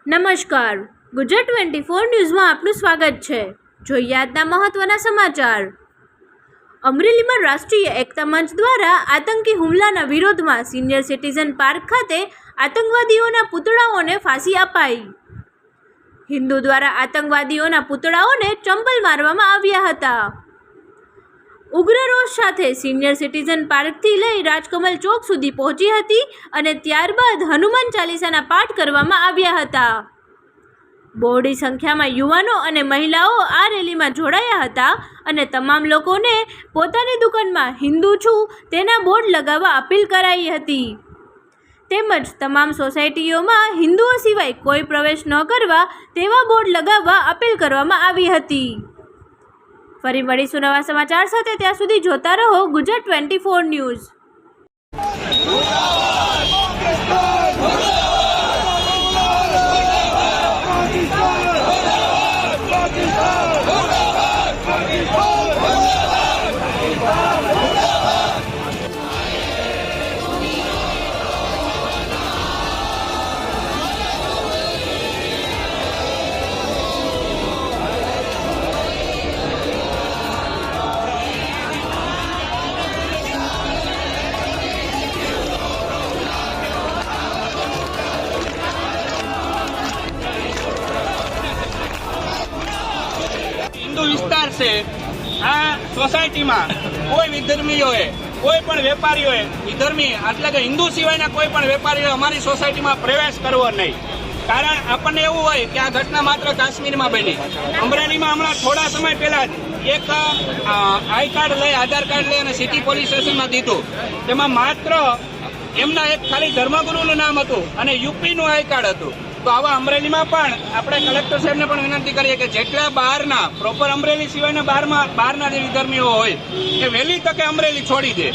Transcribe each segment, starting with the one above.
નમસ્કાર, ગુજરાત 24 ન્યૂઝમાં આપનું સ્વાગત છે। જોઈએ આજના મહત્વના સમાચાર। અમરેલીમાં રાષ્ટ્રીય એકતા મંચ દ્વારા આતંકી હુમલાના વિરોધમાં સિનિયર સિટીઝન પાર્ક ખાતે આતંકવાદીઓના પુતળાઓને ફાંસી અપાઈ। હિન્દુ દ્વારા આતંકવાદીઓના પુતળાઓને ચંપલ મારવામાં આવ્યા હતા। ઉગ્ર રોષ સાથે સિનિયર સિટીઝન પાર્કથી લઈ રાજકમલ ચોક સુધી પહોંચી હતી અને ત્યારબાદ હનુમાન ચાલીસાના પાઠ કરવામાં આવ્યા હતા। બહોળી સંખ્યામાં યુવાનો અને મહિલાઓ આ રેલીમાં જોડાયા હતા અને તમામ લોકોને પોતાની દુકાનમાં હિન્દુ છું તેના બોર્ડ લગાવવા અપીલ કરાઈ હતી તેમજ તમામ સોસાયટીઓમાં હિન્દુઓ સિવાય કોઈ પ્રવેશ ન કરવા તેવા બોર્ડ લગાવવા અપીલ કરવામાં આવી હતી। ફરી મળીશું નવા સમાચાર સાથે, ત્યાં સુધી જોતા રહો ગુજરાત 24 ન્યૂઝ। हिंदू विस्तार से आ सोसायटी में कोई विधर्मी हो कोई पण वेपारी हो विधर्मी એટલે કે હિન્દુ સિવાયના કોઈ પણ વેપારીઓ અમારી સોસાયટીમાં પ્રવેશ કરવો નહીં। કારણ આપણને એવું હોય કે આ ઘટના માત્ર કાશ્મીરમાં બની। અમરેલીમાં હમણાં થોડા સમય પહેલા એક આઈ કાર્ડ લઈ આધાર કાર્ડ લઈ અને સિટી પોલીસ સ્ટેશનમાં દીધું। તેમાં માત્ર એમના એક ખાલી ધર્મગુરુનું નામ હતું અને યુપીનું આઈ કાર્ડ હતું। તો આવા અમરેલીમાં પણ આપણે કલેક્ટર સાહેબને પણ વિનંતી કરીએ કે જેટલા બહારના પ્રોપર અમરેલી સિવાયના બહારના જે વિધર્મીઓ હોય એ વહેલી તકે અમરેલી છોડી દે।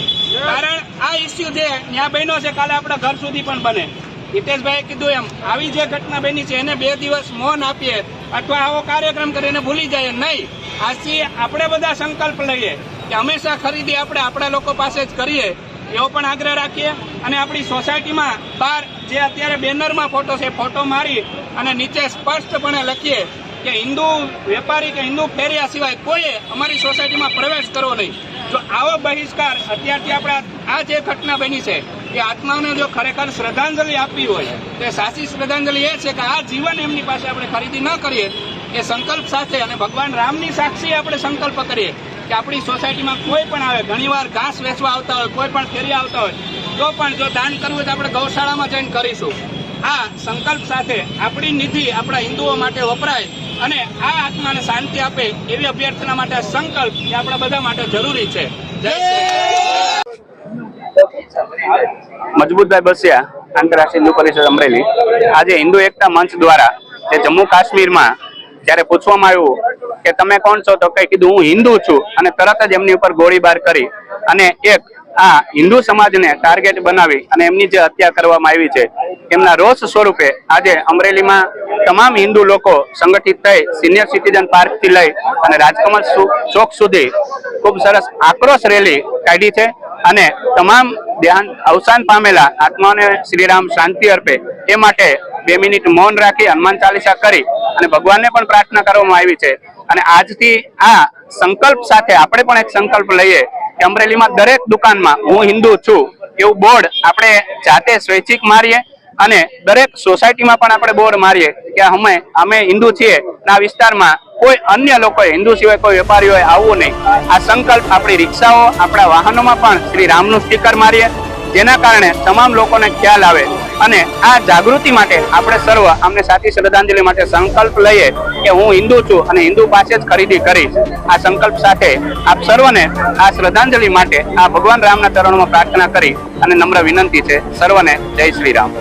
કારણ આ ઇસ્યુ જે ત્યાં બન્યો છે કાલે આપણા ઘર સુધી પણ બને। હિતેશભાઈએ કીધું એમ આવી જે ઘટના બની છે એને 2 દિવસ મૌન આપીએ અથવા આવો કાર્યક્રમ કરીને ભૂલી જાય નહીં। આજથી આપણે બધા સંકલ્પ લઈએ કે હંમેશા ખરીદી આપણે આપણા લોકો પાસે જ કરીએ એવો પણ આગ્રહ રાખીએ અને આપણી સોસાયટીમાં બહાર જે અત્યારે બેનરમાં ફોટો છે ફોટો મારી અને નીચે સ્પષ્ટપણે લખીએ કે હિન્દુ વેપારી કે હિન્દુ ફેરિયા સિવાય કોઈએ અમારી સોસાયટીમાં પ્રવેશ કરવો નહીં। જો આવો બહિષ્કાર અત્યારથી આપણે આ જે ઘટના બની છે એ આત્માઓને જો ખરેખર શ્રદ્ધાંજલિ આપવી હોય તો સાચી શ્રદ્ધાંજલિ એ છે કે આ જીવન એમની પાસે આપણે ખરીદી ન કરીએ એ સંકલ્પ સાથે અને ભગવાન રામની સાક્ષી આપણે સંકલ્પ કરીએ કે આપણી સોસાયટીમાં કોઈ પણ આવે, ઘણીવાર ઘાસ વેચવા આવતા હોય, કોઈ પણ ફેરિયા આવતા હોય તો પણ જો દાન કરવું હોય તો આપણે ગૌશાળામાં જઈને કરીશું। આ સંકલ્પ સાથે આપણી નિધિ આપણા હિન્દુઓ માટે વપરાય અને આ આત્માને શાંતિ આપે એવી અભ્યર્થના માટે સંકલ્પ એ આપણા બધા માટે જરૂરી છે। જય મજબૂતભાઈ બસિયા, આંતરરાષ્ટ્રીય હિન્દુ પરિષદ અમરેલી। આજે હિન્દુ એકતા મંચ દ્વારા જે જમ્મુ કાશ્મીરમાં જ્યારે પૂછવામાં આવ્યું કે તમે કોણ છો તો કઈ કીધું હું હિન્દુ છું અને તરત જ એમની ઉપર ગોળીબાર કરી અને એક આ હિન્દુ સમાજને ટાર્ગેટ બનાવી અને એમની જે હત્યા કરવામાં આવી છે એમના રોષ સ્વરૂપે આજે અમરેલીમાં તમામ હિન્દુ લોકો સંગઠિત થઈ સિનિયર સિટીઝન પાર્કથી લઈ અને રાજકમલ ચોક સુધી ખૂબ સરસ આક્રોશ રેલી કાઢી છે અને તમામ અવસાન પામેલા આત્માઓને શ્રીરામ શાંતિ અર્પે એ માટે 2 મિનિટ મૌન રાખી હનુમાન ચાલીસા કરી અને ભગવાનને પણ પ્રાર્થના કરવામાં આવી છે। અને આજથી આ સંકલ્પ સાથે આપણે પણ એક સંકલ્પ લઈએ કે અમરેલીમાં દરેક દુકાનમાં હું હિન્દુ છું એવું બોર્ડ આપણે જાતે સ્વૈચ્છિક મારીએ અને દરેક સોસાયટીમાં પણ આપણે બોર્ડ મારીએ કે અમે હિન્દુ છીએ। આ વિસ્તારમાં કોઈ અન્ય લોકોએ હિન્દુ સિવાય કોઈ વેપારીઓએ આવવું નહીં। આ સંકલ્પ આપણી રિક્ષાઓ આપણા વાહનોમાં પણ શ્રી રામનું સ્ટીકર મારીએ જેના કારણે તમામ લોકોને ખ્યાલ આવે અને આ જાગૃતિ માટે આપણે સર્વ અમને સાચી શ્રદ્ધાંજલિ માટે સંકલ્પ લઈએ કે હું હિન્દુ છું અને હિન્દુ પાસે જ ખરીદી કરીશ। આ સંકલ્પ સાથે આપ સર્વને આ શ્રદ્ધાંજલિ માટે આ ભગવાન રામના ચરણોમાં પ્રાર્થના કરી અને નમ્ર વિનંતી છે સર્વને જય શ્રી રામ।